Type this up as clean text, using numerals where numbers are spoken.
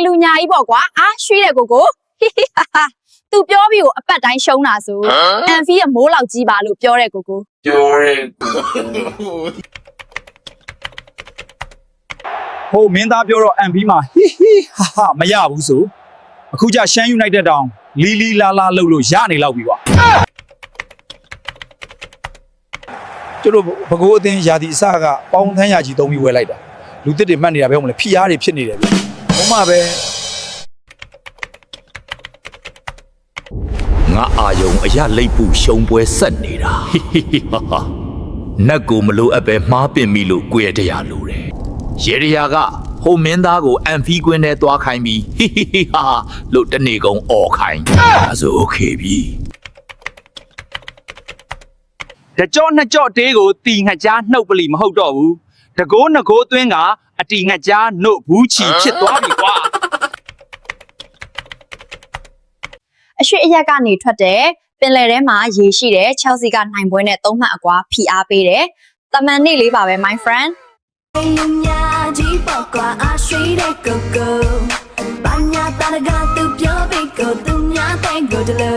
လူညာကြီးပေါ့ကွာအားရွှေတဲ့ကိုသူပြောပြီးကိုအပတ်တိုင်းရှုံးတာဆိုအန်ဖီရဲ့မိုးလောက်ကြီးပါလို့ပြောတဲ့ကိုပြောရဲဟိုမင်းသားပြောတော့အန်ဖီမှာဟာမရဘူးဆိုအခုကျရှမ်းယူနိုက်တက်တောင်လီလာလှုပ်လို့ရနေလောက်ပြီကွာကျတို့ဘကိုးအသင်းယာတီအစကပေါင်းထမ်းရာကြီးသုံးပြီးဝယ်လိုက်တာလူတစ်တွေမှတ်နေတာပဲဟုတ်မလဲဖိအားတွေဖြစ်နေတယ်ဗျဘုံမပဲငါအာယုံအရာလိပ်ပူရှုံပွဲဆက်နေတာနတ်ကိုမလို့အပ်ပဲမှားပင်ပြီလို့ကိုရတရားလိုတယ်ရေရရာကဟိုမင်းသားကိုအန်ဖီကွင်းထဲသွားခိုင်းပြီးဟာလို့တနေကုန်អော်ခိုင်းဒါဆိုโอเคပြီတကြော့နှစ်ကြော့တေးကိုတီငှက်ကြားနှုတ်ပလီမဟုတ်တော့ဘူးတကိုးငကိုးသွင်းကအတီငှက်ကြားနှုတ်ဘူးချီဖြစ်သွားပြီကွာအရွှေအရက်ကနေထွက်တယ်ပင်လယ်ထဲမှာရေရှိတယ်ချယ်ဆီကနိုင်ပွဲနဲ့3မှတ်အကွာဖိအားပေးတယ်တမန်နေ့လေးပါပဲ my friend လူညာကြီးပေါ့ကွာအရွှေတဲ့ကိုဘာညာတာကသူပြောပြီးကိုသူများတဲ့ကိုတလို့